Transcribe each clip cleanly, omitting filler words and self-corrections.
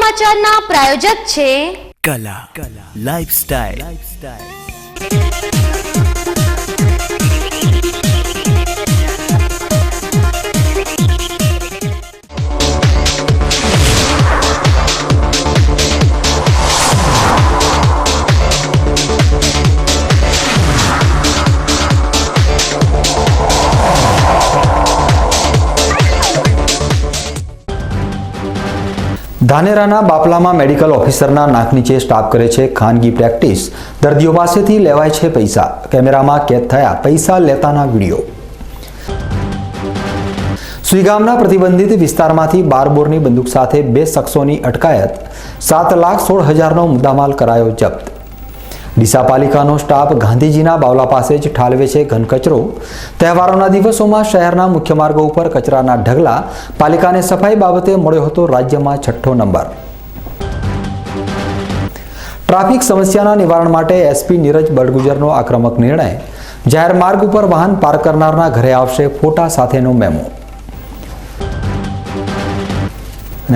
સમાચારના પ્રાયોજક છે કલા લાઇફસ્ટાઇલ। ધાનેરાના બાપલામાં મેડિકલ ઓફિસરના નાક નીચે સ્ટાફ કરે છે ખાનગી પ્રેક્ટિસ, દર્દીઓ પાસેથી લેવાય છે પૈસા, કેમેરામાં કેદ થયા પૈસા લેતાના વિડીયો। સુઈગામના પ્રતિબંધિત વિસ્તારમાંથી 12 બોરની બંદૂક સાથે 2 શખ્સોની અટકાયત, 7,16,000નો મુદ્દામાલ કરાયો જપ્ત। ડીસા પાલિકાનો સ્ટાફ ગાંધીજીના બાવલા પાસે જ ઠાલવે છે ઘન કચરો। તહેવારોના દિવસોમાં શહેરના મુખ્ય માર્ગો ઉપર કચરાના ઢગલા, પાલિકાને સફાઈ બાબતે મળ્યો હતો રાજ્યમાં 6ઠ્ઠો નંબર। ટ્રાફિક સમસ્યાના નિવારણ માટે એસપી નીરજ બડગુજરનો આક્રમક નિર્ણય, જાહેર માર્ગ ઉપર વાહન પાર્ક કરનારના ઘરે આવશે ફોટા સાથેનો મેમો।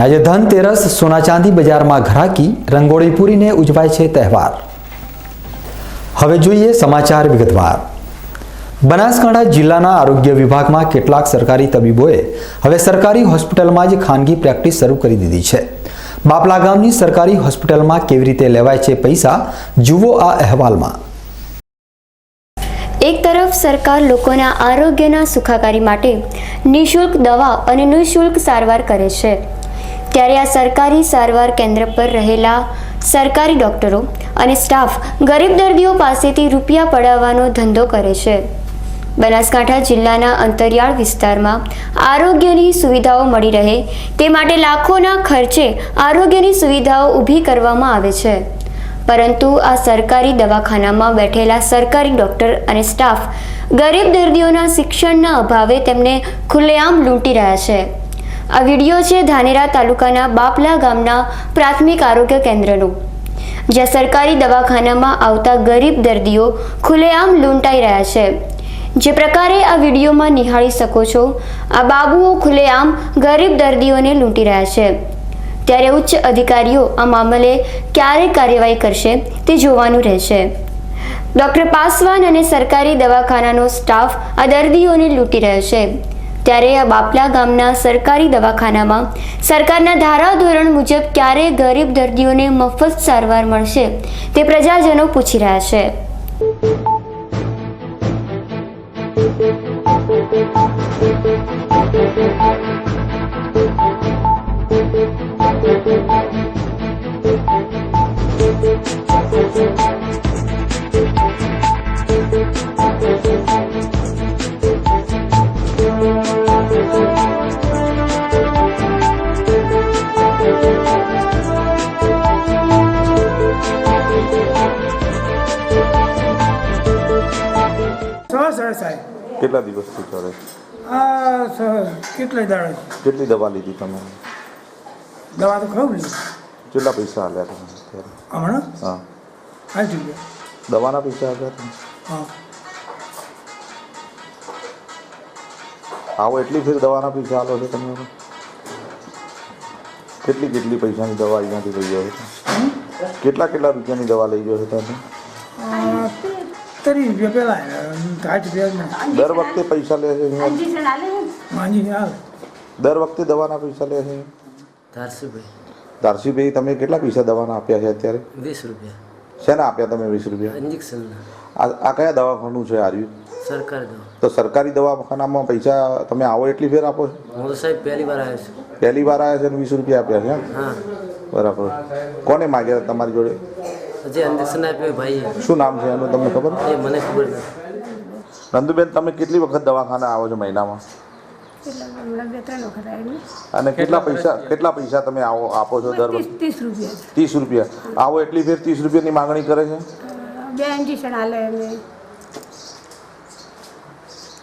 આજે ધનતેરસ, સોના ચાંદી બજારમાં ઘરાકી, રંગોળી પૂરીને ઉજવાય છે તહેવાર। હવે જોઈએ સમાચાર વિગતવાર। બનાસકાંઠા જિલ્લાના આરોગ્ય વિભાગમાં કેટલાક સરકારી તબીબોએ હવે સરકારી હોસ્પિટલમાં જ ખાનગી પ્રેક્ટિસ શરૂ કરી દીધી છે। બાપલા ગામની સરકારી હોસ્પિટલમાં કેવી રીતે લેવાય છે પૈસા, જુઓ આ અહેવાલમાં। એક તરફ સરકાર લોકોના આરોગ્યના સુખાકારી માટે નિઃશુલ્ક દવા અને નિઃશુલ્ક સારવાર કરે છે, ત્યારે આ સરકારી સારવાર કેન્દ્ર પર રહેલા સરકારી ડોક્ટરો અને સ્ટાફ ગરીબ દર્દીઓ પાસેથી રૂપિયા પડાવવાનો ધંધો કરે છે। બનાસકાંઠા જિલ્લાના અંતરિયાળ વિસ્તારમાં આરોગ્યની સુવિધાઓ મળી રહે તે માટે લાખોના ખર્ચે આરોગ્યની સુવિધાઓ ઊભી કરવામાં આવે છે, પરંતુ આ સરકારી દવાખાનામાં બેઠેલા સરકારી ડોક્ટર અને સ્ટાફ ગરીબ દર્દીઓના શિક્ષણના અભાવે તેમને ખુલ્લેઆમ લૂંટી રહ્યા છે। આ વિડીયો છે ધાનેરા તાલુકાના બાપલા ગામના પ્રાથમિક આરોગ્ય કેન્દ્રનો, જ્યાં સરકારી દવાખાનામાં આવતા ગરીબ દર્દીઓ ખુલ્લેઆમ લૂંટાઈ રહ્યા છે। જે પ્રકારે આ વિડીયોમાં નિહાળી શકો છો, આ બાબુઓ ખુલ્લેઆમ ગરીબ દર્દીઓને લૂંટી રહ્યા છે, ત્યારે ઉચ્ચ અધિકારીઓ આ મામલે ક્યારે કાર્યવાહી કરશે તે જોવાનું રહેશે। ડોક્ટર પાસવાન અને સરકારી દવાખાનાનો સ્ટાફ આ દર્દીઓને લૂંટી રહ્યો છે, ત્યારે આ બાપલા ગામના સરકારી દવાખાનામાં સરકારના ધારાધોરણ મુજબ ક્યારે ગરીબ દર્દીઓને મફત સારવાર મળશે તે પ્રજાજનો પૂછી રહ્યા છે। કેટલા દિવસથી ચાલે? કેટલા દાડા? કેટલી દવા લીધી તમે? દવા તો ખાવ લીધી। કેટલા પૈસા આલ્યા તમે અત્યારે? હમણાં? હા, 8 રૂપિયા દવાના પૈસા આપ્યા તમે? હા। આવો એટલી ફેર દવાના પૈસા આલો છો તમે? કેટલી પૈસાની દવા અહીંયાથી લઈ જાઓ છો? કેટલા રૂપિયાની દવા લઈ જાઓ છો તમે? 30 રૂપિયા પહેલા 8 રૂપિયા। દર વખતે પૈસા લે છે? દર વખતે દવાના પૈસા લે છે? ધારસીભાઈ, તમે કેટલા પૈસા દવાના આપ્યા છે અત્યારે? 20 રૂપિયા। શેના આપ્યા તમે 20 રૂપિયા? ઇન્જેક્શન। આ કયા દવાખાનું છે આર્યું? સરકારી દવા। તો સરકારી દવાખાનામાં પૈસા તમે આવો એટલી ફેર આપો છો? હું તો સાહેબ પહેલી વાર આવ્યો છું। પહેલી વાર આવ્યા છે અને 20 રૂપિયા આપ્યા છે? હા, બરાબર। કોને માગ્યા તમારી જોડે? જે ઇન્જેક્શન આપ્યો ભાઈ। શું નામ છે એનું, તમને ખબર? એ મને ખબર નથી। નંદુબેન, તમે કેટલી વખત દવાખાના આવો છો મહિનામાં? અને કેટલા પૈસા તમે આપો છો દર વખતે? 30 રૂપિયા। આવો એટલી ફેર 30 રૂપિયાની માંગણી કરે છે?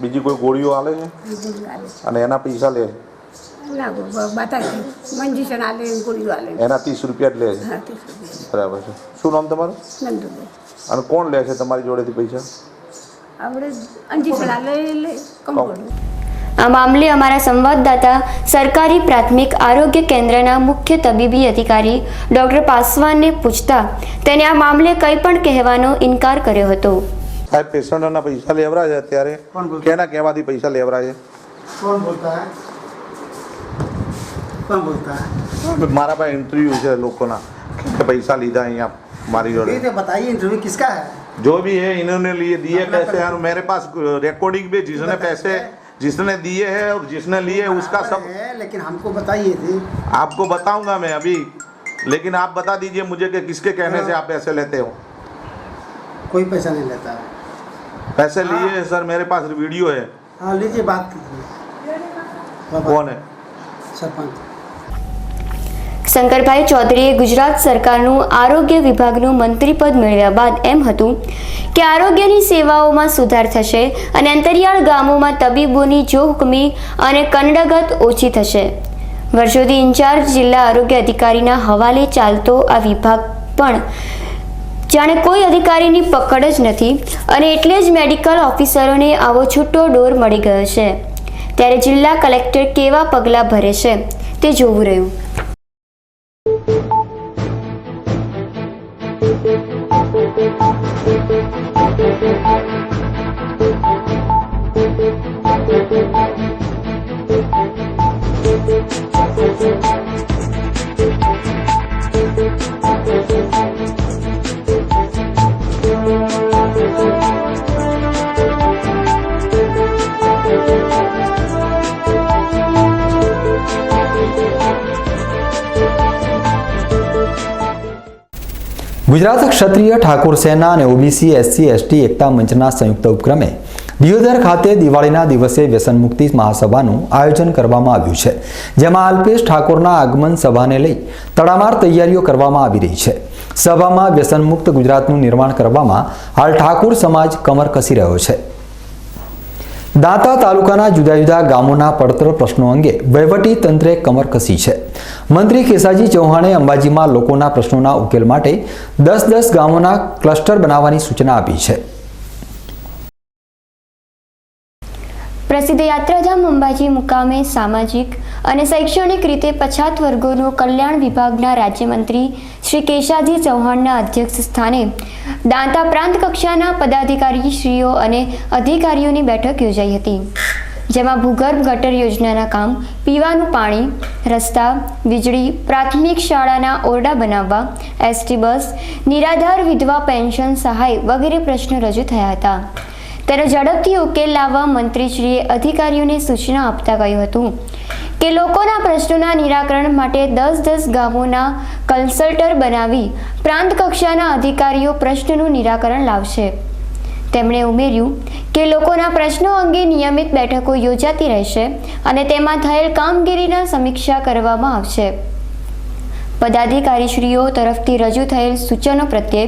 બીજી કોઈ ગોળીઓ આલે છે અને એના પૈસા લે છે? એના 30 રૂપિયા જ લે છે? બરાબર છે। શું નામ તમારું? અને કોણ લે છે તમારી જોડેથી પૈસા? આ મામલે અમારા સંવાદદાતા સરકારી પ્રાથમિક આરોગ્ય કેન્દ્રના મુખ્ય તબીબી અધિકારી ડોક્ટર પાસવાનને પૂછતા તેને આ મામલે કંઈ પણ કહેવાનો ઇનકાર કર્યો હતો. સાહેબ પેશન્ટોના પૈસા લેવરા છે અત્યારે કેના કહેવાથી પૈસા લેવરા છે? कौन बोलता है? कौन बोलता है? મારા પાસે ઇન્ટરવ્યू છે લોકોના કે પૈસા લીધા અહીંયા મારી જોડે. ठीक है, बताइए इंटरव्यू किसका है? जो भी है इन्होंने लिए दिए पैसे और मेरे पास रिकॉर्डिंग भी जिसने पैसे जिसने दिए हैं और जिसने लिए उसका सब है, लेकिन हमको बताइए थे. आपको बताऊंगा मैं अभी, लेकिन आप बता दीजिए मुझे कि किसके कहने से आप पैसे लेते हो? कोई पैसा नहीं लेता है. पैसे लिए हैं सर, मेरे पास वीडियो है. हाँ, लीजिए, बात कीजिए. कौन है? सरपंच. શંકરભાઈ ચૌધરીએ ગુજરાત સરકારનું આરોગ્ય વિભાગનું મંત્રીપદ મેળવ્યા બાદ એમ હતું કે આરોગ્યની સેવાઓમાં સુધાર થશે અને અંતરિયાળ ગામોમાં તબીબોની જોહુકમી અને કનડગત ઓછી થશે. વર્ષોથી ઇન્ચાર્જ જિલ્લા આરોગ્ય અધિકારીના હવાલે ચાલતો આ વિભાગ પણ જાણે કોઈ અધિકારીની પકડ જ નથી અને એટલે જ મેડિકલ ઓફિસરોને આવો છૂટો ડોર મળી ગયો છે. ત્યારે જિલ્લા કલેક્ટર કેવા પગલાં ભરે છે તે જોવું રહ્યું. ગુજરાત ક્ષત્રિય ઠાકોર સેના અને ઓબીસી એસસી એસટી એકતા મંચના સંયુક્ત ઉપક્રમે દિયોદર ખાતે દિવાળીના દિવસે વ્યસન મુક્તિ મહાસભાનું આયોજન કરવામાં આવ્યું છે, જેમાં અલ્પેશ ઠાકોરના આગમન સભાને લઈ તડામાર તૈયારીઓ કરવામાં આવી રહી છે. સભામાં વ્યસન મુક્ત ગુજરાતનું નિર્માણ કરવામાં હાલ ઠાકોર સમાજ કમર કસી રહ્યો છે. દાંતા તાલુકાના જુદા જુદા ગામોના પડતર પ્રશ્નો અંગે વહીવટી તંત્રે કમર કસી છે. મંત્રી કેસાજી ચૌહાણે અંબાજીમાં લોકોના પ્રશ્નોના ઉકેલ માટે 10 ગામોના ક્લસ્ટર બનાવવાની સૂચના આપી છે. પ્રસિદ્ધ યાત્રાધામ અંબાજી મુકામે સામાજિક અને શૈક્ષણિક રીતે પછાત વર્ગોનું કલ્યાણ વિભાગના રાજ્યમંત્રી શ્રી કેશાજી ચૌહાણના અધ્યક્ષ સ્થાને દાંતા પ્રાંત કક્ષાના પદાધિકારીશ્રીઓ અને અધિકારીઓની બેઠક યોજાઈ હતી, જેમાં ભૂગર્ભ ગટર યોજનાના કામ, પીવાનું પાણી, રસ્તા, વીજળી, પ્રાથમિક શાળાના ઓરડા બનાવવા, એસટી બસ, નિરાધાર વિધવા પેન્શન સહાય વગેરે પ્રશ્નો રજૂ થયા હતા. તેનો ઝડપથી ઉકેલ લાવવા મંત્રીશ્રીએ અધિકારીઓને સૂચના આપતા કહ્યું હતું કે લોકોના પ્રશ્નોના નિરાકરણ માટે 10 ગામોના કન્સલ્ટર બનાવી પ્રાંત કક્ષાના અધિકારીઓ પ્રશ્નનું નિરાકરણ લાવશે. તેમણે ઉમેર્યું કે લોકોના પ્રશ્નો અંગે નિયમિત બેઠકો યોજાતી રહેશે અને તેમાં થયેલ કામગીરીના સમીક્ષા કરવામાં આવશે. પદાધિકારીશ્રીઓ તરફથી રજૂ થયેલ સૂચનો પ્રત્યે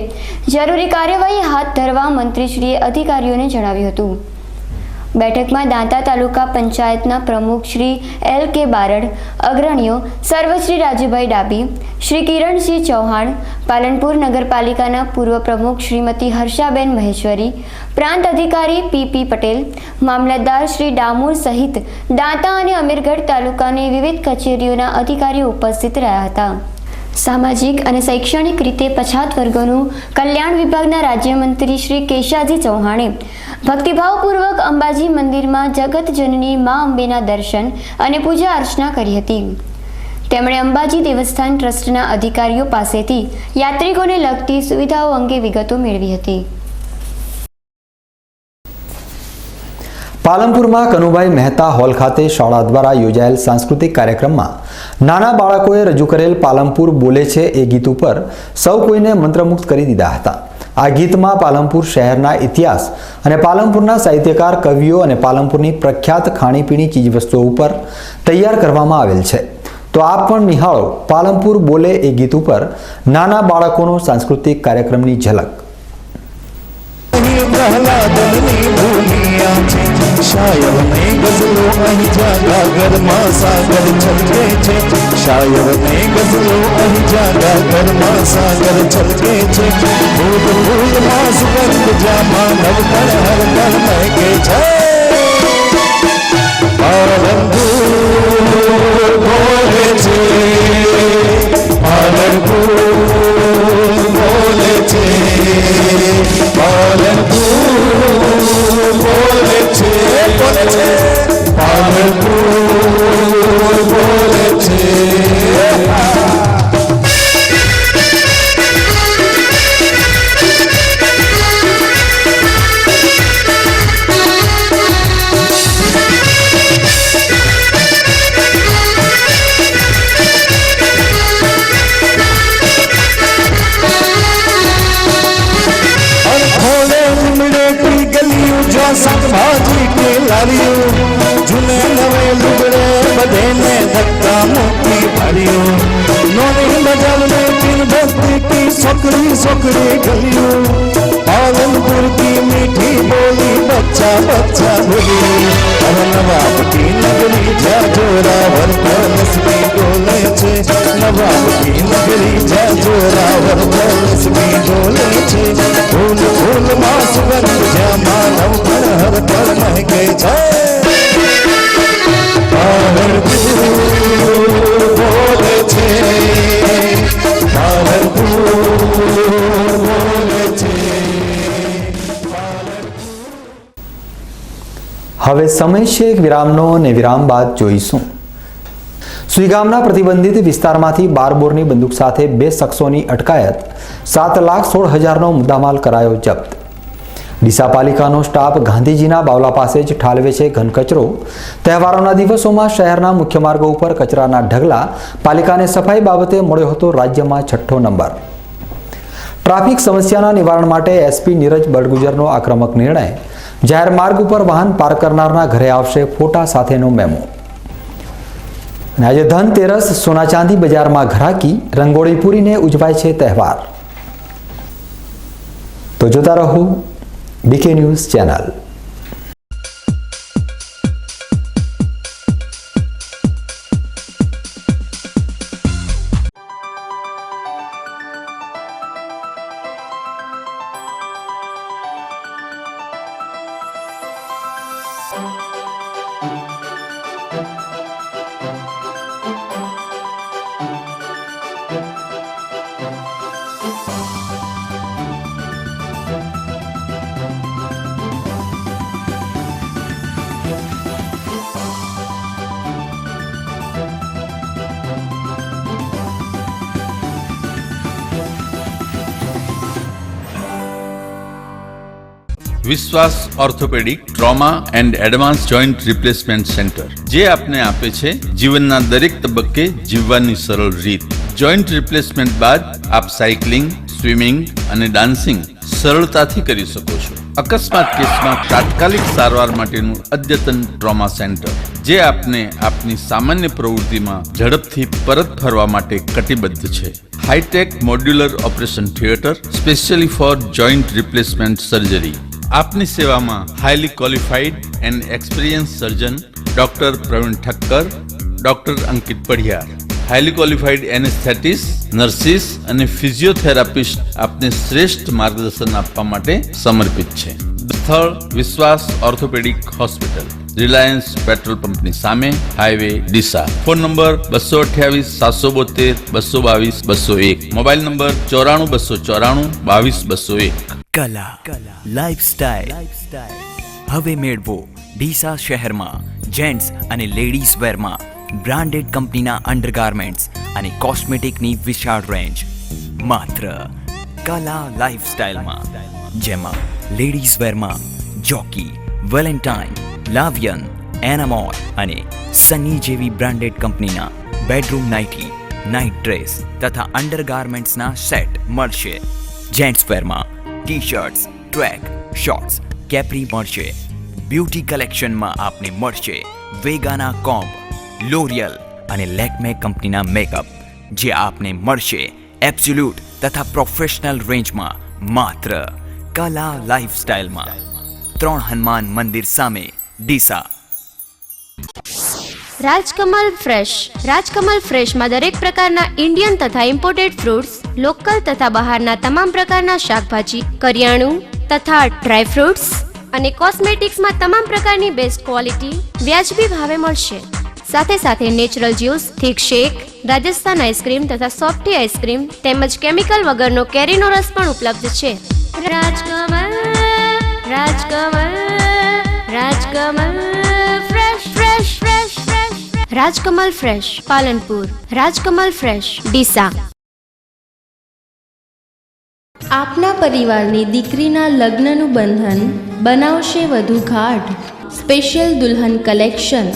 જરૂરી કાર્યવાહી હાથ ધરવા મંત્રીશ્રીએ અધિકારીઓને જણાવ્યું હતું. બેઠકમાં દાંતા તાલુકા પંચાયતના પ્રમુખ શ્રી L.K. બારડ, અગ્રણીઓ સર્વશ્રી રાજુભાઈ ડાબી, શ્રી કિરણસિંહ ચૌહાણ, પાલનપુર નગરપાલિકાના પૂર્વ પ્રમુખ શ્રીમતી હર્ષાબેન મહેશ્વરી, પ્રાંત અધિકારી P.P. પટેલ, મામલતદાર શ્રી ડામોર સહિત દાંતા અને અમીરગઢ તાલુકાની વિવિધ કચેરીઓના અધિકારીઓ ઉપસ્થિત રહ્યા હતા. સામાજિક અને શૈક્ષણિક રીતે પછાત વર્ગોનું કલ્યાણ વિભાગના રાજ્યમંત્રી શ્રી કેશાજી ચૌહાણે ભક્તિભાવપૂર્વક અંબાજી મંદિરમાં જગતજનની મા અંબેના દર્શન અને પૂજા અર્ચના કરી હતી. તેમણે અંબાજી દેવસ્થાન ટ્રસ્ટના અધિકારીઓ પાસેથી યાત્રિકોને લગતી સુવિધાઓ અંગે વિગતો મેળવી હતી. પાલનપુરમાં કનુભાઈ મહેતા હોલ ખાતે શાળા દ્વારા યોજાયેલ સાંસ્કૃતિક કાર્યક્રમમાં નાના બાળકોએ રજૂ કરેલ પાલનપુર બોલે છે એ ગીત ઉપર સૌ કોઈને મંત્રમુગ્ધ કરી દીધા હતા. આ ગીતમાં પાલનપુર શહેરના ઇતિહાસ અને પાલનપુરના સાહિત્યકાર, કવિઓ અને પાલનપુરની પ્રખ્યાત ખાણીપીણી ચીજવસ્તુઓ ઉપર તૈયાર કરવામાં આવેલ છે. તો આપ પણ નિહાળો પાલનપુર બોલે એ ગીત ઉપર નાના બાળકોનો સાંસ્કૃતિક કાર્યક્રમની ઝલક. શાયર ને ગઝલો અહીં જાગા ઘરમાં સાગર છલકે છે, શાયર ને ગઝલો અહીં જાગા ઘરમાં સાગર છલકે છે, ફૂલ ફૂલમાં સુગંધ જામાં નવકણ હર કણ મહેકે છે. उगड़ी गलियों पालनपुर की मीठी बोली बच्चा बच्चा बोली अरे नवाब की नगरी जाजोरावर पैलेस में डोले छे नवाब की नगरी जाजोरावर पैलेस में डोले छे फूल फूल मां सुगंध ज्या मानव पर हर पर महके छे पालनपुर बोले छे હવે સમય છે એક વિરામનો અને વિરામ બાદ જોઈશું સુઈગામના પ્રતિબંધિત વિસ્તારમાંથી 12 બોરની બંદૂક સાથે 2 શખ્સોની અટકાયત 7,16,000નો મુદ્દામાલ કરાયો જપ્ત ડીસા પાલિકાનો સ્ટાફ ગાંધીજીના બાવલા પાસે જ ઠાલવે છે ઘન કચરો તહેવારોના દિવસોમાં શહેરના મુખ્ય માર્ગો ઉપર કચરાના ઢગલા પાલિકાને સફાઈ બાબતે મળ્યો હતો રાજ્યમાં 6ઠ્ઠો નંબર ટ્રાફિક સમસ્યાના નિવારણ માટે એસપી નીરજ બડગુજરનો આક્રમક નિર્ણય જાહેર માર્ગ ઉપર વાહન પાર્ક કરનારના ઘરે આવશે ફોટા સાથેનો મેમો આજે ધનતેરસ સોના ચાંદી બજારમાં ઘરાકી રંગોળી પૂરીને ઉજવાય છે તહેવાર તો જોતા રહો બીકે ન્યૂઝ ચેનલ વિશ્વાસ orthopaedic trauma and advance joint replacement centre જે આપને આપે છે જીવનના દરેક તબક્કે જીવવાની સરળ રીત જોઈન્ટ રિપ્લેસમેન્ટ બાદ આપ સાયકલિંગ સ્વિમિંગ અને ડાન્સિંગ સરળતાથી કરી શકો છો અકસ્માત કેસમાં તાત્કાલિક સારવાર માટેનું અદ્યતન ટ્રોમા સેન્ટર જે આપને આપની સામાન્ય પ્રવૃત્તિમાં ઝડપથી પરત ફરવા માટે કટિબદ્ધ છે hitech modular operation theatre specially for joint replacement surgery આપની સેવામાં highly qualified and experience surgeon doctor Praveen Thakkar doctor Ankit Padhiyar highly qualified anaesthetist nurses અને ફિઝિયોથેરાપિસ્ટ આપને શ્રેષ્ઠ માર્ગદર્શન આપવા માટે સમર્પિત છે સ્થળ વિશ્વાસ ઓર્થોપેડિક હોસ્પિટલ રિલાયન્સ પેટ્રોલ પંપની સામે highway Deesa phone number 228-772-222-201 mobile number 94-294-22-201 કલા લાઇફસ્ટાઇલ હવે મેળવો ડીસા શહેરમાં જેન્ટ્સ અને લેડીઝ વેરમાં બ્રાન્ડેડ કંપનીના અંડરગાર્મેન્ટ્સ અને કોસ્મેટિકની વિશાળ રેન્જ માત્ર કલા લાઇફસ્ટાઇલમાં જેમાં લેડીઝ વેરમાં જોકી વેલેન્ટાઇન લાવિયન એનામોર અને સની જેવી બ્રાન્ડેડ કંપનીના બેડરૂમ નાઇટી નાઇટ ડ્રેસ તથા અંડરગાર્મેન્ટ્સના સેટ મળશે જેન્ટ્સ વેરમાં T shirts track shorts capri મળશે બ્યુટી કલેક્શનમાં આપને મળશે વેગાના કોમ્બ લોરિયલ અને લેકમે કંપનીના મેકઅપ જે આપને મળશે એબ્સોલ્યુટ તથા પ્રોફેશનલ રેન્જમાં માત્ર કલા લાઇફસ્ટાઇલમાં 3 હનુમાન મંદિર સામે ડીસા રાજકમલ ફ્રેશમાં દરેક પ્રકારના ઇન્ડિયન તથા ઇમ્પોર્ટેડ ફ્રૂટ્સ લોકલ તથા બહારના તમામ પ્રકારના શાકભાજી કરિયાણું તથા ડ્રાય ફ્રૂટ્સ અને કોસ્મેટિક્સમાં તમામ પ્રકારની બેસ્ટ ક્વોલિટી વ્યાજબી ભાવે મળશે સાથે natural juice thick shake Rajasthan ice cream તથા સોફ્ટી આઈસ્ક્રીમ તેમજ કેમિકલ વગરનો કેરીનો રસ પણ ઉપલબ્ધ છે રાજકમલ ફ્રેશ પાલનપુર રાજકમલ ફ્રેશ ડીસા આપના પરિવારની દીકરીના લગ્નનું બંધન બનાવશે વધુ ગાઢ સ્પેશિયલ દુલ્હન collection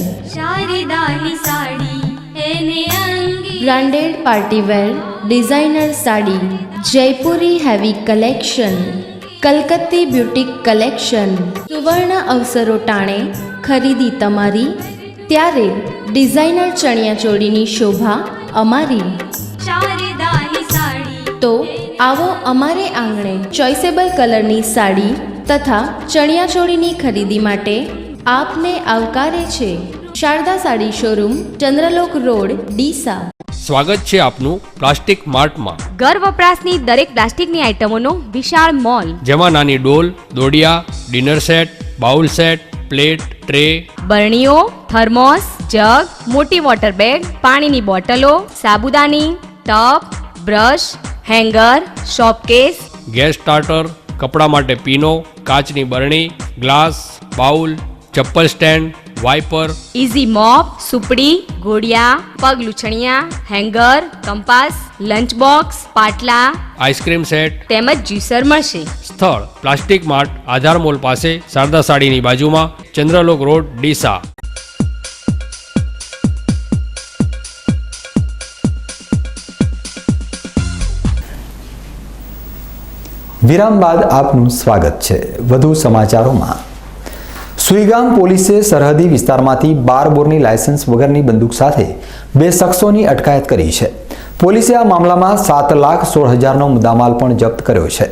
branded partywear designer sari જયપુરી હેવી કલેક્શન કલકત્તી બ્યુટીક કલેક્શન સુવર્ણ અવસરો ટાણે ખરીદી તમારી ત્યારે ડિઝાઇનર ચણિયાચોળીની શોભા અમારી તો આવો અમારે આંગણે ચોઇસેબલ કલરની સાડી તથા ચણિયાચોળીની ખરીદી માટે આપને આવકારે છે શારદા સાડી શોરૂમ ચંદ્રલોક રોડ ડીસા. સ્વાગત છે આપનું પ્લાસ્ટિક માર્ટમાં. ઘર વપરાશની દરેક પ્લાસ્ટિકની આઇટમોનો વિશાળ મોલ, જેમાં નાની ડોલ, દોડિયા, dinner set, bowl set, plate, tray, બરણીઓ, થર્મોસ, જગ, મોટી વોટર બેગ, પાણીની બોટલો, સાબુદાની, tub, brush, hanger, showcase, gas starter, કપડાં માટે પીનો, કાચની બરણી, ગ્લાસ, બાઉલ, ચપ્પલ સ્ટેન્ડ, વાઇપર, ઇઝી મોપ, સુપડી, ઘોડિયા, પગ લૂછણિયા, હેંગર, કંપાસ, લંચ બોક્સ, પાટલા આઈસ્ક્રીમ સેટ તેમજ જ્યુસર મળશે. સ્થળ પ્લાસ્ટિક માર્ટ, આધાર મોલ પાસે, શારદા સાડીની બાજુમાં, ચંદ્રલોક રોડ ડીસા. વિરામ બાદ આપનું સ્વાગત છે. વધુ સમાચારોમાં, સુઈગામ પોલીસે સરહદી વિસ્તારમાંથી 12 બોરની લાયસન્સ વગરની બંદૂક સાથે 2 શખ્સોની અટકાયત કરી છે. પોલીસે આ મામલામાં 7,16,000નો મુદ્દામાલ પણ જપ્ત કર્યો છે.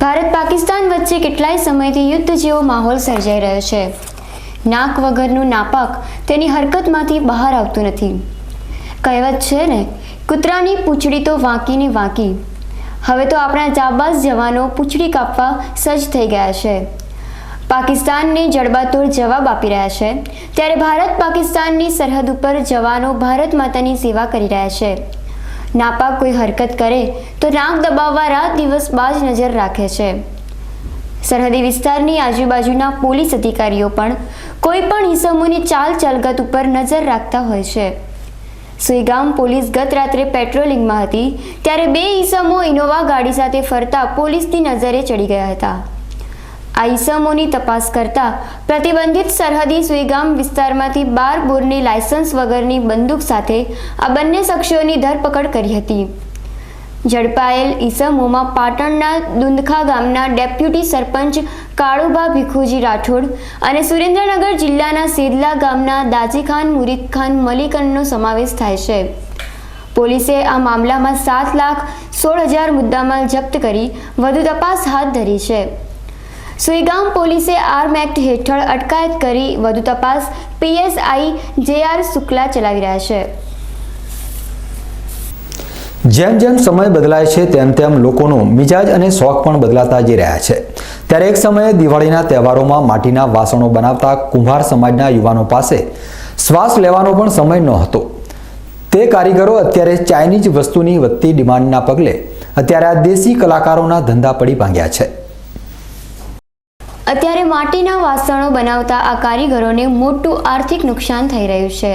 ભારત પાકિસ્તાન વચ્ચે કેટલાય સમયથી યુદ્ધ જેવો માહોલ સર્જાઈ રહ્યો છે. નાક વગરનું નાપાક તેની હરકતમાંથી બહાર આવતું નથી. કહેવત છે ને, કૂતરાની પૂંછડી તો વાંકીની વાંકી. હવે તો આપણા જાબાઝ જવાનો પૂંછડી કાપવા સજ્જ થઈ ગયા છે. પાકિસ્તાનને જડબાતોડ જવાબ આપી રહ્યા છે, ત્યારે ભારત પાકિસ્તાનની સરહદ ઉપર જવાનો ભારત માતાની સેવા કરી રહ્યા છે. નાપાક કોઈ હરકત કરે તો નાક દબાવવા રાત દિવસ બાજ નજર રાખે છે. સરહદી વિસ્તારની આજુબાજુના પોલીસ અધિકારીઓ પણ કોઈ પણ ઇસમોની ચાલ ચાલગત ઉપર નજર રાખતા હોય છે. સુઈગામ પોલીસ ગત રાત્રે પેટ્રોલિંગમાં હતી, ત્યારે 2 ઈસમો ઇનોવા ગાડી સાથે ફરતા પોલીસની નજરે ચડી ગયા હતા. આ ઈસમોની તપાસ કરતા પ્રતિબંધિત સરહદી સુઈગામ વિસ્તારમાંથી 12 બોરની લાયસન્સ વગરની બંદૂક સાથે આ બંને શખ્સોની ધરપકડ કરી હતી. ઝડપાયેલ ઈસમોમાં પાટણના દુંદખા ગામના ડેપ્યુટી સરપંચ કાળુભા ભીખુજી રાઠોડ અને સુરેન્દ્રનગર જિલ્લાના સેદલા ગામના દાજીખાન મુરીદખાન મલિકનનો સમાવેશ થાય છે. પોલીસે આ મામલામાં 7,16,000 મુદ્દામાલ જપ્ત કરી વધુ તપાસ હાથ ધરી છે. સુઈગામ પોલીસે આર્મ એક્ટ હેઠળ અટકાયત કરી વધુ તપાસ PSI JR શુક્લા ચલાવી રહ્યા છે. જેમ જેમ સમય બદલાય છે તેમ તેમ લોકોનો મિજાજ અને શોખ પણ બદલાતા જઈ રહ્યા છે. ત્યારે એક સમયે દિવાળીના તહેવારોમાં માટીના વાસણો બનાવતા કુંભાર સમાજના યુવાનો પાસે શ્વાસ લેવાનો પણ સમય નહોતો. તે કારીગરો અત્યારે ચાઇનીઝ વસ્તુની વધતી ડિમાન્ડના પગલે અત્યારે આ દેશી કલાકારોના ધંધા પડી ભાંગ્યા છે. અત્યારે માટીના વાસણો બનાવતા આ કારીગરોને મોટું આર્થિક નુકસાન થઈ રહ્યું છે.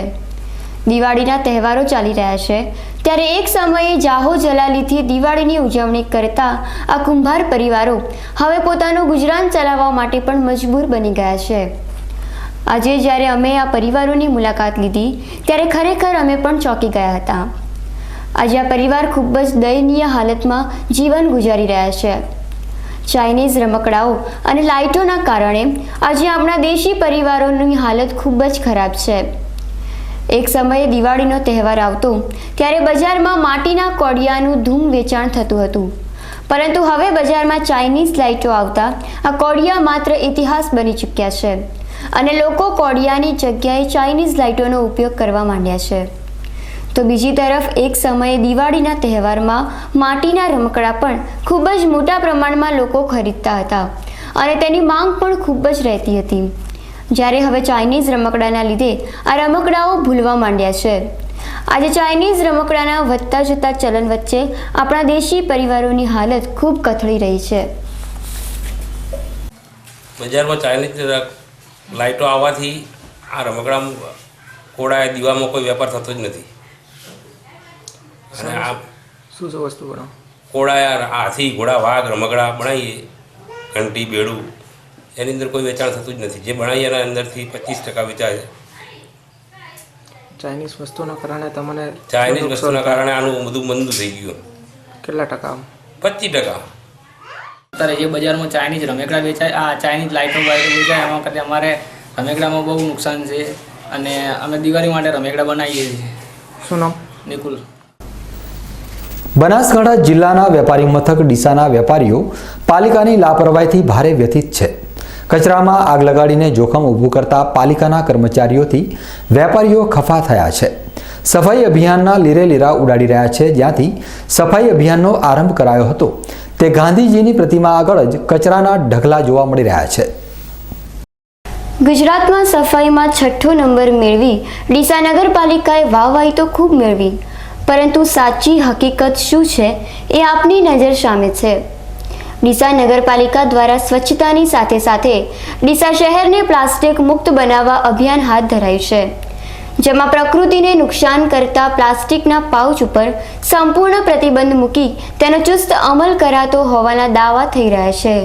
દિવાળીના તહેવારો ચાલી રહ્યા છે, ત્યારે એક સમયે જાહો જલાલીથી દિવાળીની ઉજવણી કરતા આ કુંભાર પરિવારો હવે પોતાનું ગુજરાન ચલાવવા માટે પણ મજબૂર બની ગયા છે. આજે જ્યારે અમે આ પરિવારોની મુલાકાત લીધી, ત્યારે ખરેખર અમે પણ ચોંકી ગયા હતા. આજે આ પરિવાર ખૂબ જ દયનીય હાલતમાં જીવન ગુજારી રહ્યા છે. ચાઇનીઝ રમકડાઓ અને લાઇટોના કારણે આજે આપણા દેશી પરિવારોની હાલત ખૂબ જ ખરાબ છે. એક સમયે દિવાળીનો તહેવાર આવતો ત્યારે બજારમાં માટીના કોડિયાનું ધૂમ વેચાણ થતું હતું, પરંતુ હવે બજારમાં ચાઇનીઝ લાઇટો આવતા આ કોડિયા માત્ર ઇતિહાસ બની ચૂક્યા છે અને લોકો કોડિયાની જગ્યાએ ચાઇનીઝ લાઇટોનો ઉપયોગ કરવા માંડ્યા છે. તો બીજી તરફ એક સમયે દિવાળીના તહેવારમાં માટીના રમકડા પણ ખૂબ જ મોટા પ્રમાણમાં લોકો ખરીદતા હતા અને તેની માંગ પણ ખૂબ જ રહેતી હતી. જ્યારે હવે ચાઇનીઝ રમકડાના લીધે આ રમકડાઓ ભૂલવા માંડ્યા છે. આજે ચાઇનીઝ રમકડાના વધતા જતા ચલન વચ્ચે આપણા દેશી પરિવારોની હાલત ખૂબ કથળી રહી છે. બજારમાં ચાઇનીઝ લાઇટો આવવાથી આ રમકડા કોડા દીવામાં કોઈ વેપાર થતો જ નથી. અને આ શું શું વસ્તુ બનાવો? કોડા હાથી, ઘોડા, વાઘ રમકડા બનાવીએ, ઘંટી, બેડું, એની અંદર કોઈ વેચાણ થતું જ નથી. જે બનાવીએ એના અંદરથી 25% વેચાય. ચાઇનીઝ વસ્તુના કારણે તમને ચાઇનીઝ વસ્તુના કારણે આનું બધું મંદું થઈ ગયું. કેટલા ટકા? 25%. અત્યારે જે બજારમાં ચાઇનીઝ રમકડા વેચાય, આ ચાઇનીઝ લાઇટો વેચાય, એમાં કરતાં અમારે રમકડામાં બહુ નુકસાન છે અને અમે દિવાળી માટે રમકડા બનાવીએ છીએ. શું નામ? નિકુલ. બનાસકાંઠા જિલ્લાના વેપારી મથક ડીસાના વેપારીઓ પાલિકાની લાપરવાહીથી ભારે વ્યથિત છે. કચરામાં આગ લગાડીને જોખમ ઊભું કરતા પાલિકાના કર્મચારીઓથી વેપારીઓ ખફા થયા છે. સફાઈ અભિયાનના લીરેલીરા ઉડાડી રહ્યા છે. જ્યાંથી સફાઈ અભિયાનનો આરંભ કરાયો હતો તે ગાંધીજીની પ્રતિમા આગળ જ કચરાના ઢગલા જોવા મળી રહ્યા છે. ગુજરાતમાં સફાઈમાં 6ઠ્ઠો નંબર મેળવી ડીસા નગરપાલિકાએ વાહવાહી તો ખૂબ મેળવી, પરંતુ સાચી હકીકત શું છે એ આપની નજર સામે છે. ડીસા નગરપાલિકા દ્વારા સ્વચ્છતાની સાથે સાથે ડીસા શહેરને પ્લાસ્ટિક મુક્ત બનાવવા અભિયાન હાથ ધરાયું છે, જેમાં પ્રકૃતિને નુકસાન કરતા પ્લાસ્ટિકના પાઉચ ઉપર સંપૂર્ણ પ્રતિબંધ મૂકી તેનો ચુસ્ત અમલ કરાતો હોવાના દાવા થઈ રહ્યા છે.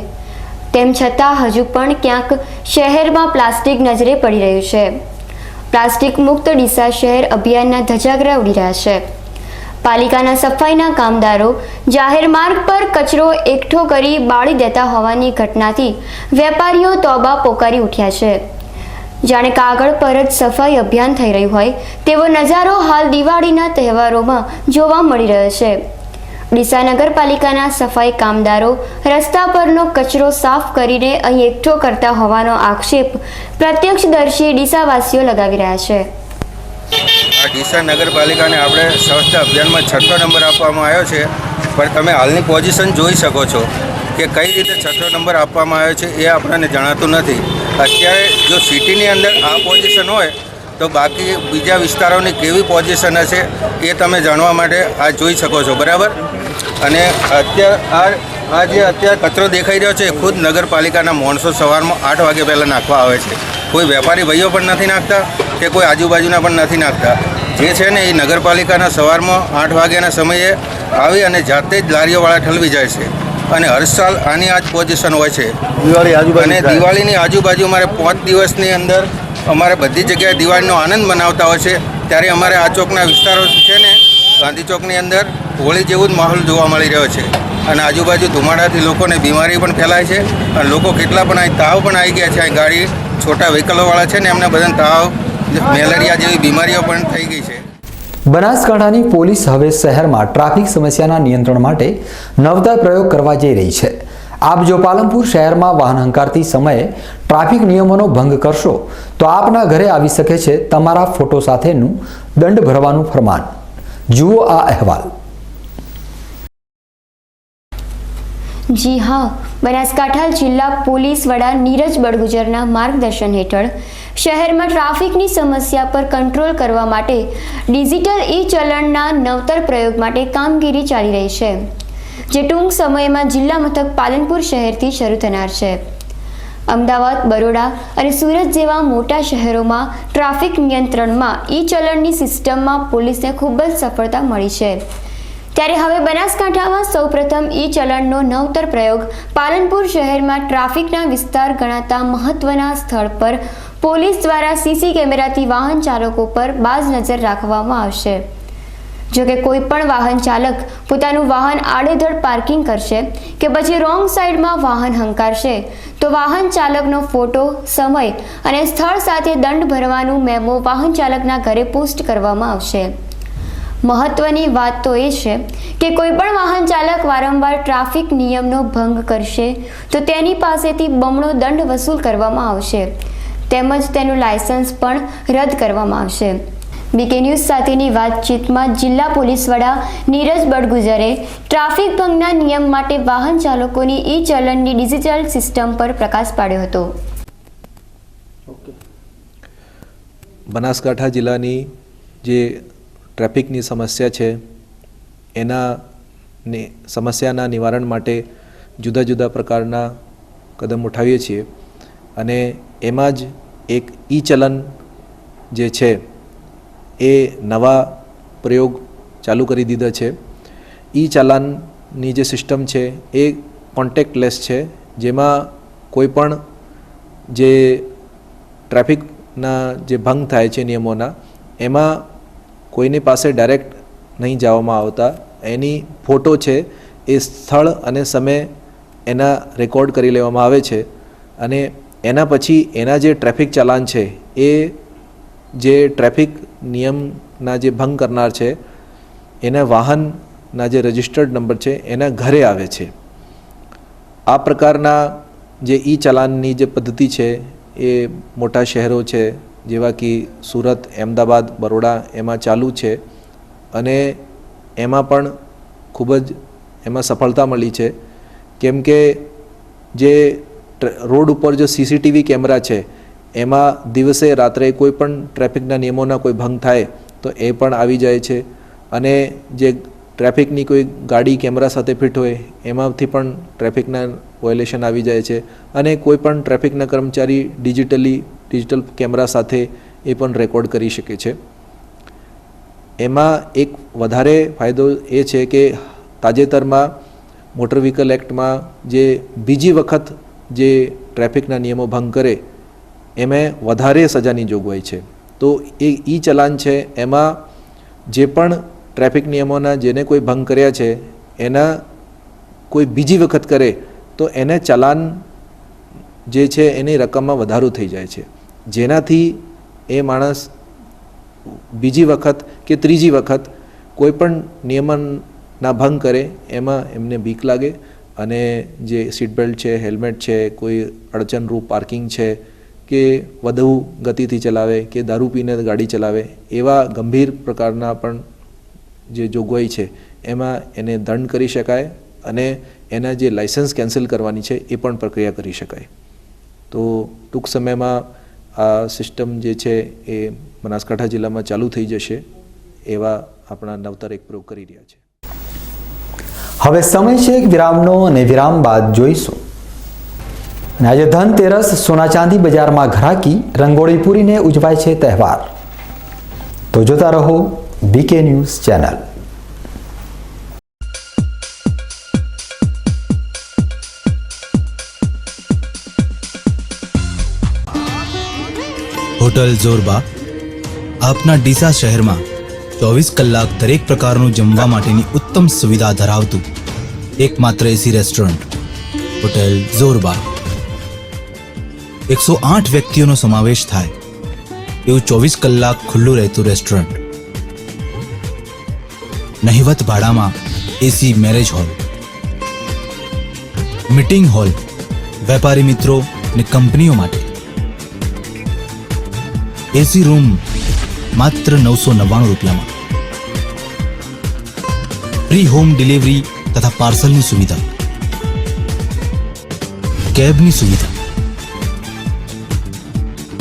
તેમ છતાં હજુ પણ ક્યાંક શહેરમાં પ્લાસ્ટિક નજરે પડી રહ્યું છે. પ્લાસ્ટિક મુક્ત ડીસા શહેર અભિયાનના ધજાગરા ઉડી રહ્યા છે. પાલિકાના સફાઈના કામદારો જાહેર માર્ગ પર કચરો એકઠો કરી બાળી દેતા હોવાની ઘટનાથી વેપારીઓ તોબા પોકારી ઉઠ્યા છે. જાણે કાગળ પર જ સફાઈ અભિયાન થઈ રહ્યું હોય તેવો નજારો હાલ દિવાળીના તહેવારોમાં જોવા મળી રહ્યો છે. ડીસા નગરપાલિકાના સફાઈ કામદારો રસ્તા પરનો કચરો સાફ કરીને અહીં એકઠો કરતા હોવાનો આક્ષેપ પ્રત્યક્ષદર્શી ડીસાવાસીઓ લગાવી રહ્યા છે. આ ડીસા નગરપાલિકાને આપણે સ્વચ્છતા અભિયાનમાં 6ઠ્ઠો નંબર આપવામાં આવ્યો છે, પણ તમે હાલની પોઝિશન જોઈ શકો છો કે કઈ રીતે 6ઠ્ઠો નંબર આપવામાં આવ્યો છે એ આપણને જણાતું નથી. અત્યારે જો સિટીની અંદર આ પોઝિશન હોય તો બાકી બીજા વિસ્તારોની કેવી પોઝિશન હશે એ તમે જાણવા માટે આ જોઈ શકો છો, બરાબર. અને અત્યારે કચરો દેખાઈ રહ્યો છે એ ખુદ નગરપાલિકાના માણસો સવારમાં 8 વાગે પહેલાં નાખવા આવે છે. કોઈ વેપારી ભાઈઓ પણ નથી નાખતા કે કોઈ આજુબાજુના પણ નથી નાખતા. જે છે ને એ નગરપાલિકાના સવારમાં 8 વાગ્યાના સમયે આવી અને જાતે જ લારીઓવાળા ઠલવી જાય છે. અને હર સાલ આની આ જ પોઝિશન હોય છે. અને દિવાળીની આજુબાજુ અમારે 5 દિવસની અંદર અમારે બધી જગ્યાએ દિવાળીનો આનંદ મનાવતા હોય છે. ત્યારે અમારે આ ચોકના વિસ્તારો છે ને ગાંધી ચોકની અંદર હોળી જેવું જ માહોલ જોવા મળી રહ્યો છે. અને આજુબાજુ ધુમાડાથી લોકોને બીમારી પણ ફેલાય છે. અને લોકો કેટલા પણ અહીં તાવ પણ આવી ગયા છે. અહીં ગાડી છોટા વ્હીકલોવાળા છે ને એમને બધાને તાવ, મેલેરિયા જેવી બીમારીઓ પણ થઈ ગઈ છે. બનાસકાંઠાની પોલીસ હવે શહેરમાં ટ્રાફિક સમસ્યાના નિયંત્રણ માટે નવતર પ્રયોગ કરવા જઈ રહી છે. આપ જો પાલનપુર શહેરમાં વાહન હંકારતી સમયે ટ્રાફિક નિયમોનો ભંગ કરશો તો આપના ઘરે આવી શકે છે તમારા ફોટો સાથેનું દંડ ભરવાનું ફરમાન. જુઓ આ અહેવાલ. જી હા, બનાસકાંઠા જિલ્લા પોલીસ વડા નીરજ બડગુજરના માર્ગદર્શન હેઠળ શહેરમાં ટ્રાફિકની સમસ્યા પર કંટ્રોલ કરવા માટે ડિજિટલ ઈ-ચલણના નવતર પ્રયોગ માટે કામગીરી ચાલી રહી છે, જે ટૂંક સમયમાં જિલ્લા મથક પાલનપુર શહેરથી શરૂ થનાર છે. અમદાવાદ, બરોડા અને સુરત જેવા મોટા શહેરોમાં ટ્રાફિક નિયંત્રણમાં ઈ-ચલણની સિસ્ટમમાં પોલીસને ખૂબ જ સફળતા મળી છે. ત્યારે હવે બનાસકાંઠામાં સૌપ્રથમ ઈ-ચલણનો નવતર પ્રયોગ પાલનપુર શહેરમાં ટ્રાફિકના વિસ્તાર ગણાતા મહત્વના સ્થળ પર પોલીસ દ્વારા સીસી કેમેરાથી વાહન ચાલકો પર બાજ નજર રાખવામાં આવશે. જોકે કોઈ પણ વાહન ચાલક પોતાનું વાહન આડેધડ પાર્કિંગ કરશે કે પછી રોંગ સાઈડમાં વાહન હંકારશે તો વાહન ચાલકનો ફોટો, સમય અને સ્થળ સાથે દંડ ભરવાનું મેમો વાહન ચાલકના ઘરે પોસ્ટ કરવામાં આવશે. મહત્વની વાત તો એ છે કે કોઈ પણ વાહન ચાલક વારંવાર ટ્રાફિક નિયમનો ભંગ કરશે તો તેની પાસેથી બમણો દંડ વસૂલ કરવામાં આવશે, તેમજ તેનું લાયસન્સ પણ રદ કરવામાં આવશે. બીકે ન્યૂઝ સાથેની વાતચીતમાં જિલ્લા પોલીસ વડા નીરજ બડગુજરે ટ્રાફિક ભંગના નિયમ માટે વાહન ચાલકોની ઈ-ચલણની ડિજિટલ સિસ્ટમ પર પ્રકાશ પાડ્યો હતો. બનાસકાંઠા જિલ્લાની જે ટ્રાફિકની સમસ્યા છે એના સમસ્યાના નિવારણ માટે જુદા જુદા પ્રકારના કદમ ઉઠાવીએ છીએ અને એમાં જ એક ઈ-ચલણ જે છે એ નવા પ્રયોગ ચાલુ કરી દીધા છે. ઈ-ચાલાનની જે સિસ્ટમ છે એ કોન્ટેક્ટલેસ છે, જેમાં કોઈ પણ જે ટ્રાફિકના જે ભંગ થાય છે નિયમોના એમાં કોઈની પાસે ડાયરેક્ટ નહીં જવામાં આવતા. એની ફોટો છે એ સ્થળ અને સમય એના રેકોર્ડ કરી લેવામાં આવે છે અને એના પછી એના જે ટ્રાફિક ચાલાન છે એ જે ટ્રાફિક નિયમના જે ભંગ કરનાર છે એના વાહન ના જે રજિસ્ટર્ડ નંબર છે એના ઘરે આવે છે. આ પ્રકારના જે ઈ ચલાનની જે પદ્ધતિ છે એ મોટા શહેરો છે જેવા કે સુરત, અમદાવાદ, બરોડા એમાં ચાલુ છે અને એમાં પણ ખૂબ જ એમાં સફળતા મળી છે. કેમ કે જે રોડ ઉપર જો CCTV કેમેરા છે એમાં દિવસે રાત્રે કોઈ પણ ટ્રાફિકના નિયમોના કોઈ ભંગ થાય તો એ પણ આવી જાય છે અને જે ટ્રાફિકની કોઈ ગાડી કેમેરા સાથે ફિટ હોય એમાંથી પણ ટ્રાફિકના વાયોલેશન આવી જાય છે અને કોઈ પણ ટ્રાફિકના કર્મચારી ડિજિટલ કેમેરા સાથે એ પણ રેકોર્ડ કરી શકે છે. એમાં એક વધારે ફાયદો એ છે કે તાજેતરમાં મોટર વ્હીકલ એક્ટમાં જે બીજી વખત જે ટ્રાફિકના નિયમો ભંગ કરે એમાં વધારે સજાની જોગવાઈ છે. તો એ ઈ ચલાન છે એમાં જે પણ ટ્રાફિક નિયમોના જેને કોઈ ભંગ કર્યા છે એના કોઈ બીજી વખત કરે તો એને ચલાન જે છે એની રકમમાં વધારો થઈ જાય છે, જેનાથી એ માણસ બીજી વખત કે ત્રીજી વખત કોઈ પણ નિયમનના ભંગ કરે એમાં એમને બીક લાગે અને જે સીટ બેલ્ટ છે, હેલ્મેટ છે, કોઈ અડચણરૂપ પાર્કિંગ છે કે વધુ ગતિથી ચલાવે કે દારૂ પીને ગાડી ચલાવે એવા ગંભીર પ્રકારના પણ જે જોગવાઈ છે એમાં એને દંડ કરી શકાય અને એના જે લાઇસન્સ કેન્સલ કરવાની છે એ પણ પ્રક્રિયા કરી શકાય. તો ટૂંક સમયમાં આ સિસ્ટમ જે છે એ બનાસકાંઠા જિલ્લામાં ચાલુ થઈ જશે એવા આપણા નવતર એક પ્રયોગ કરી રહ્યા છે. હવે સમય છે એક વિરામનો અને વિરામ બાદ જોઈશું. અને આજે ધનતેરસ, સોના ચાંદી બજારમાં ઘરાકી, રંગોળી પૂરીને ઉજવાય છે તહેવાર. તો જોતા રહો BK ન્યૂઝ ચેનલ. હોટલ ઝોરબા આપના ડીસા શહેરમાં 24 કલાક દરેક પ્રકારનું જમવા માટેની ઉત્તમ સુવિધા ધરાવતું એકમાત્ર એસી રેસ્ટોરન્ટ હોટલ ઝોરબા. 108 વ્યક્તિઓનો સમાવેશ થાય એવું 24 કલાક ખુલ્લું રહેતું રેસ્ટોરન્ટ. નહિવત ભાડામાં એસી મેરેજ હોલ, મીટિંગ હોલ, વેપારી મિત્રો અને કંપનીઓ માટે એસી રૂમ માત્ર 999 રૂપિયામાં. ફ્રી હોમ ડિલિવરી તથા પાર્સલની સુવિધા, કેબની સુવિધા.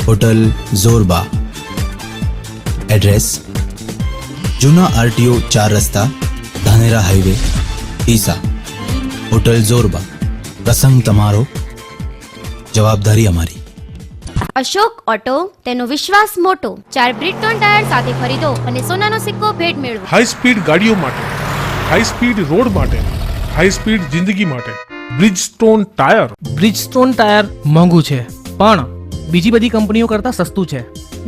હોટલ ઝોરબા. એડ્રેસ જૂના RTO 4 રસ્તા, ધાનેરા હાઈવે, ડીસા. હોટલ ઝોરબા. પ્રસંગ તમારો, જવાબદારી અમારી. અશોક ઓટો, તેનો વિશ્વાસ મોટો. 4 બ્રિજસ્ટોન ટાયર સાથે ખરીદો અને સોનાનો સિક્કો ભેટ મેળવો. હાઈ સ્પીડ ગાડીઓ માટે, હાઈ સ્પીડ રોડ માટે, હાઈ સ્પીડ જિંદગી માટે બ્રિજસ્ટોન ટાયર. બ્રિજસ્ટોન ટાયર મોંઘું છે પણ બીજી બધી કંપનીઓ કરતાં સસ્તું છે.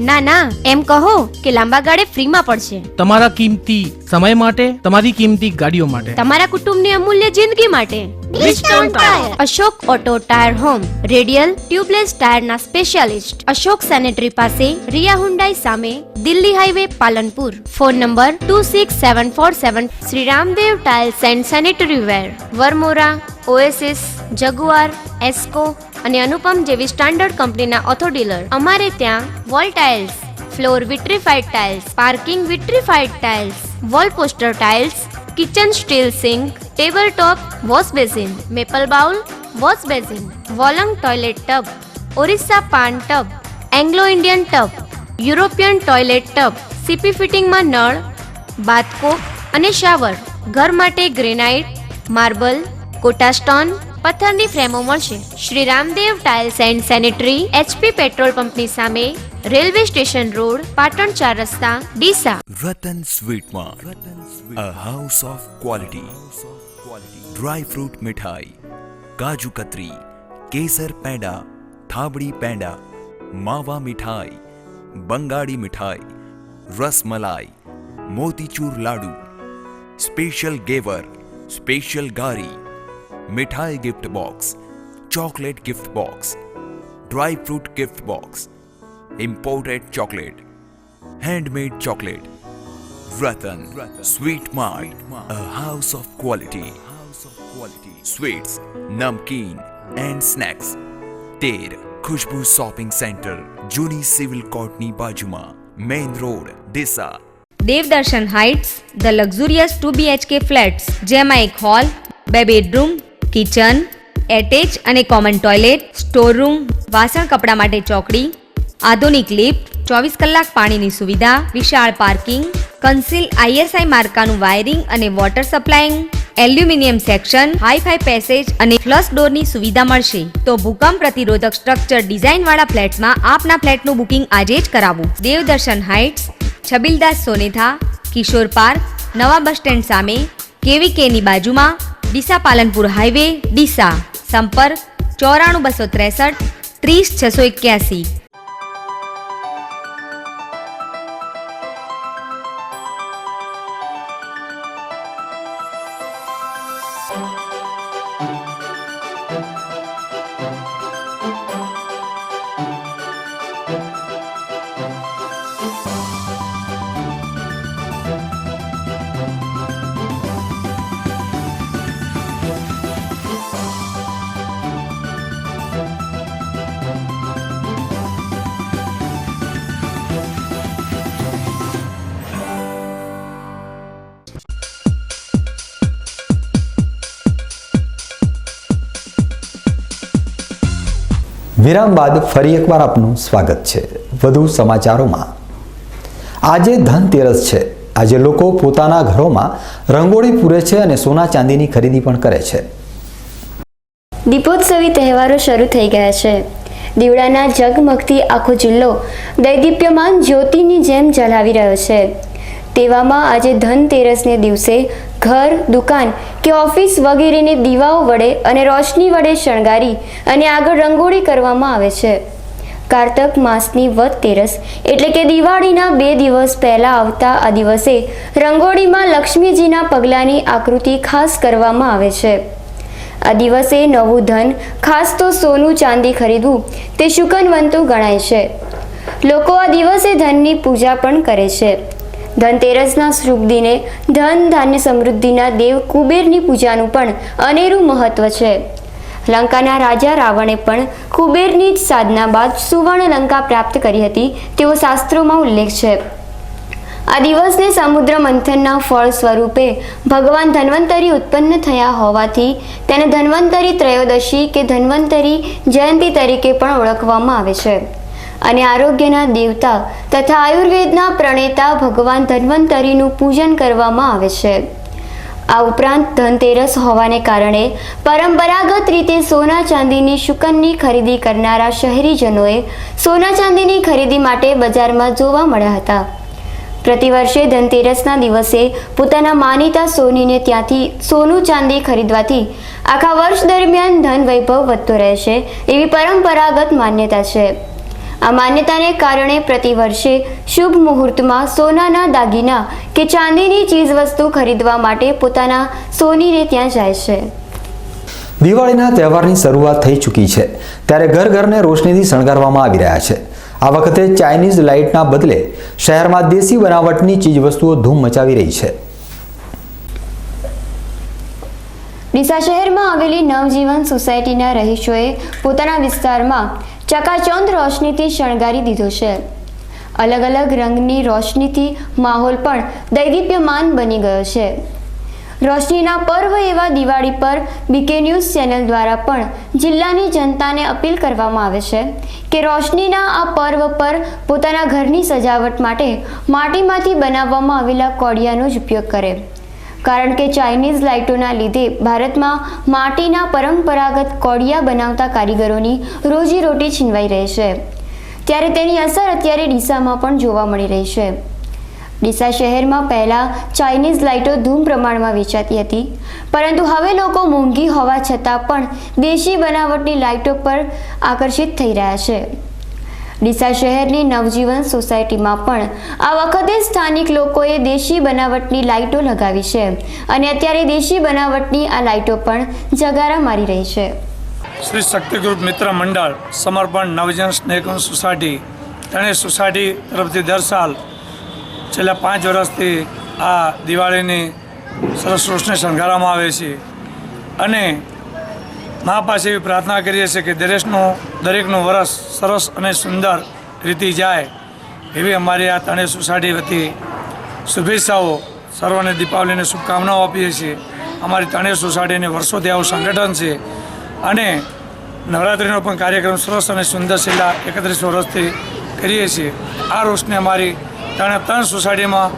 ના ના, એમ કહો કે લાંબા ગાળે ફ્રીમાં પડશે. તમારા કિંમતી સમય માટે, તમારી કિંમતી ગાડીઓ માટે, તમારા કુટુંબની અમૂલ્ય જિંદગી માટે. Bridgestone tyre. Ashok auto tyre home, radial tubeless ટાયરના સ્પેશિયાલિસ્ટ. અશોક સેનેટરી પાસે, રિયા હુન્ડાઈ સામે, Delhi highway, Palanpur. Phone number 26747. Shri Ramdev tiles and sanitary ware, Varmora, Oasis, Jaguar, Essco અને અનુપમ જેવી સ્ટાન્ડર્ડ કંપનીના ઓથો ડીલર. અમારે ત્યાં wall tiles, floor vitrified tiles, parking vitrified tiles, wall poster tiles, kitchen steel sink, table top, wash basin, maple bowl, wash basin, વોલંગ toilet tub, Orissa pan tub, Anglo Indian tub, European toilet tub, CP ફિટિંગમાં નળ, bath cock અને shower. ઘર માટે granite, marble, quota stone, પથ્થરની ફ્રેમો મળશે. Shri Ramdev tiles and sanitary, HP petrol પંપની સામે, રેલવે સ્ટેશન રોડ, પાટણ 4 રસ્તા, Deesa. Ratan sweet mart, a house of quality. Dry fruit મિઠાઈ, કાજુ કતરી, કેસર પેંડા, થાબડી પેંડા, માવા મિઠાઈ, બંગાળી મિઠાઈ, રસમલાઈ, મોતીચૂર લાડુ, સ્પેશિયલ ગેવર, સ્પેશિયલ ગારી, मिठाई gift box, chocolate gift box, dry fruit gift box, imported chocolate, handmade chocolate, Ratan Sweet Mart, a house of quality. Sweets, namkeen and snacks. તેર ખુશ્બુ શોપિંગ સેન્ટર, જૂની સિવિલ કોર્ટની બાજુમાં, main road, Deesa. Devdarshan heights, the luxurious 2 BHK flats, જેમાં એક hall, 2 bedroom, kitchen, attach અને common toilet, store room, વાસણ કપડા માટે ચોકડી, આધુનિક લિફ્ટ, 24 કલાક પાણીની સુવિધા, વિશાળ પાર્કિંગ, કન્સીલ ISI માર્કાનું વાયરિંગ અને water supplying, aluminium section, hi fi passage અને ફ્લશ ડોરની સુવિધા મળશે. તો ભૂકંપ પ્રતિરોધક સ્ટ્રક્ચર ડિઝાઇનવાળા ફ્લેટમાં આપના ફ્લેટનું બુકિંગ આજે જ કરાવવું. દેવદર્શન હાઇટ્સ, છબીલદાસ સોનેથા, કિશોર પાર્ક, નવા બસ સ્ટેન્ડ સામે, KVKની બાજુમાં, ડીસા પાલનપુર હાઈવે, ડીસા. સંપર્ક 94 263 30 681. વિરામ બાદ ફરી એકવાર આપનું સ્વાગત છે. વધુ સમાચારોમાં. આજે ધનતેરસ છે. આજે લોકો પોતાના ઘરોમાં રંગોળી પૂરે છે અને સોના ચાંદીની ખરીદી પણ કરે છે. દીપોત્સવી તહેવારો શરૂ થઈ ગયા છે. દીવડાના ઝગમગથી આખો જિલ્લો દૈદીપ્યમાન જ્યોતિની જેમ ઝળાવી રહ્યો છે. તેવામાં આજે ધનતેરસને દિવસે ઘર, દુકાન કે ઓફિસ વગેરેને દીવાઓ વડે અને રોશની વડે શણગારી અને આગળ રંગોળી કરવામાં આવે છે. કારતક માસની વદ તેરસ એટલે કે દિવાળીના 2 દિવસ પહેલા આવતા આ દિવસે રંગોળીમાં લક્ષ્મીજીના પગલાંની આકૃતિ ખાસ કરવામાં આવે છે. આ દિવસે નવું ધન, ખાસ તો સોનું ચાંદી ખરીદવું તે શુકનવંતું ગણાય છે. લોકો આ દિવસે ધનની પૂજા પણ કરે છે. ધનતેરસના શુભ દિને ધન, ધાન્ય, સમૃદ્ધિના દેવ કુબેરની પૂજાનું પણ અનેરું મહત્વ છે. લંકાના રાજા રાવણે પણ કુબેરની જ સાધના બાદ સુવર્ણ લંકા પ્રાપ્ત કરી હતી તેવો શાસ્ત્રોમાં ઉલ્લેખ છે. આ દિવસને સમુદ્ર મંથનના ફળ સ્વરૂપે ભગવાન ધન્વંતરી ઉત્પન્ન થયા હોવાથી તેને ધન્વંતરી ત્રયોદશી કે ધન્વંતરી જયંતી તરીકે પણ ઓળખવામાં આવે છે. અને આરોગ્યના દેવતા તથા આયુર્વેદના પ્રણેતા ભગવાન ધન્વંતરીનું પૂજન કરવામાં આવે છે. આ ઉપરાંત ધનતેરસ હોવાને કારણે પરંપરાગત રીતે સોના ચાંદીની શુકનની ખરીદી કરનારા શહેરીજનોએ સોના ચાંદીની ખરીદી માટે બજારમાં જોવા મળ્યા હતા. પ્રતિવર્ષે ધનતેરસના દિવસે પોતાના માનીતા સોનીને ત્યાંથી સોનું ચાંદી ખરીદવાથી આખા વર્ષ દરમિયાન ધન વૈભવ વધતો રહેશે એવી પરંપરાગત માન્યતા છે. આ માન્યતાને કારણે પ્રતિવર્ષે શુભ મુહૂર્તમાં સોનાના દાગીના કે ચાંદીની ચીજવસ્તુ ખરીદવા માટે પોતાના સોનીને ત્યાં જાય છે. દિવાળીના તહેવારની શરૂઆત થઈ ચૂકી છે ત્યારે ઘર ઘરને રોશનીથી શણગારવામાં આવી રહ્યા છે. આ વખતે ચાઇનીઝ લાઇટના બદલે શહેરમાં દેશી બનાવટની ચીજવસ્તુઓ ધૂમ મચાવી રહી છે. ડીસા શહેરમાં આવેલી નવજીવન સોસાયટીના રહીશોએ પોતાના વિસ્તારમાં ચકાચૌંધ રોશનીથી શણગારી દીધો છે. અલગ અલગ રંગની રોશનીથી માહોલ પણ દૈદીપ્યમાન બની ગયો છે. રોશનીના પર્વ એવા દિવાળી પર BK ન્યૂઝ ચેનલ દ્વારા પણ જિલ્લાની જનતાને અપીલ કરવામાં આવે છે કે રોશનીના આ પર્વ પર પોતાના ઘરની સજાવટ માટે માટીમાંથી બનાવવામાં આવેલા કોડિયાનો જ ઉપયોગ કરે. કારણ કે ચાઇનીઝ લાઇટોના લીધે ભારતમાં માટીના પરંપરાગત કોડિયા બનાવતા કારીગરોની રોજીરોટી છીનવાઈ રહી છે. ત્યારે તેની અસર અત્યારે ડીસામાં પણ જોવા મળી રહી છે. ડીસા શહેરમાં પહેલાં ચાઇનીઝ લાઇટો ધૂમ પ્રમાણમાં વેચાતી હતી, પરંતુ હવે લોકો મોંઘી હોવા છતાં પણ દેશી બનાવટની લાઇટો પર આકર્ષિત થઈ રહ્યા છે. ડીસા શહેરની નવજીવન સોસાયટીમાં પણ આ વખતે સ્થાનિક લોકોએ દેશી બનાવટની લાઇટો લગાવી છે અને અત્યારે દેશી બનાવટની આ લાઇટો પણ જગારા મારી રહી છે. શ્રી શક્તિ ગ્રુપ મિત્ર મંડળ સમર્પણ નવજીવન સ્નેહકુંજ સોસાયટી ત્રણેય સોસાયટી તરફથી દર સાલ છેલ્લા 5 વર્ષથી આ દિવાળીની સરસ રોશને શણગારવામાં આવે છે અને મા પાસે એવી પ્રાર્થના કરીએ છીએ કે દરેકનું વરસ સરસ અને સુંદર રીતે જાય એવી અમારી આ ત્રણેય સોસાયટી વતી શુભેચ્છાઓ, સર્વને દીપાવલીની શુભકામનાઓ આપીએ છીએ. અમારી ત્રણેય સોસાયટીને વર્ષોથી આવું સંગઠન છે અને નવરાત્રિનો પણ કાર્યક્રમ સરસ અને સુંદર છેલ્લા 31 વર્ષથી કરીએ છીએ. આ રોશની અમારી ત્રણ સોસાયટીમાં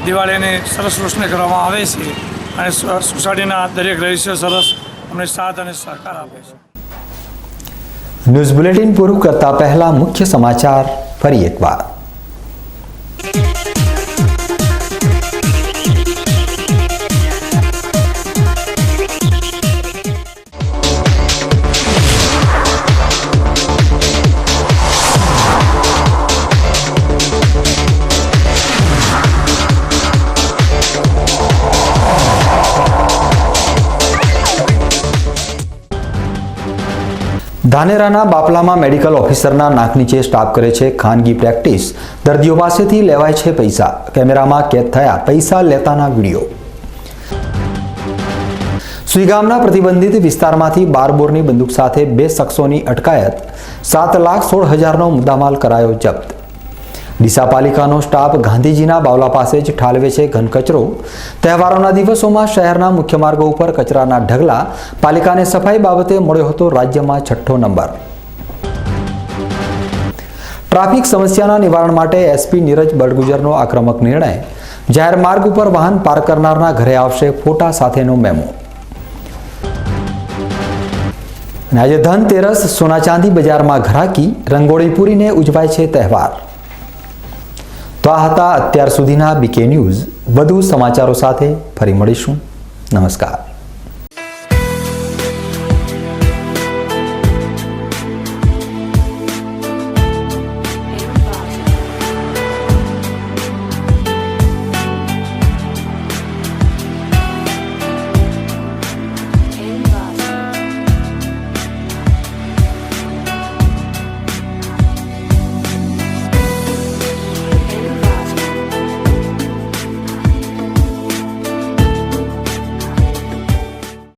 દિવાળીની સરસ રોશની કરવામાં આવે છે અને સોસાયટીના દરેક રહીશો સરસ અમને સાથ અને સહકાર આપે છે. ન્યૂઝ બુલેટિન પૂરું કરતા પહેલા મુખ્ય સમાચાર ફરી એકવાર. ધાનેરાના બાપલામાં મેડિકલ ઓફિસરના નાક નીચે સ્ટાફ કરે છે ખાનગી પ્રેક્ટિસ. દર્દીઓ પાસેથી લેવાય છે પૈસા. કેમેરામાં કેદ થયા પૈસા લેતાના વિડીયો. સુઈગામના પ્રતિબંધિત વિસ્તારમાંથી 12 બોરની બંદૂક સાથે 2 શખ્સોની અટકાયત. 7,16,000નો મુદ્દામાલ કરાયો જપ્ત. ડીસા પાલિકાનો સ્ટાફ ગાંધીજીના બાવલા પાસે જ ઠાલવે છે ઘન કચરો. તહેવારોના દિવસોમાં શહેરના મુખ્ય માર્ગો ઉપર કચરાના ઢગલા. પાલિકાને સફાઈ બાબતે મળ્યો હતો રાજ્યમાં 6ઠ્ઠો નંબર. ટ્રાફિક સમસ્યાના નિવારણ માટે એસપી નીરજ બડગુજરનો આક્રમક નિર્ણય. જાહેર માર્ગ ઉપર વાહન પાર્ક કરનારના ઘરે આવશે ફોટા સાથેનો મેમો. આજે ધનતેરસ, સોના ચાંદી બજારમાં ઘરાકી, રંગોળી પૂરીને ઉજવાય છે તહેવાર. તો આ હતા અત્યાર સુધીના બીકે ન્યૂઝ. વધુ સમાચારો સાથે ફરી મળીશું. નમસ્કાર.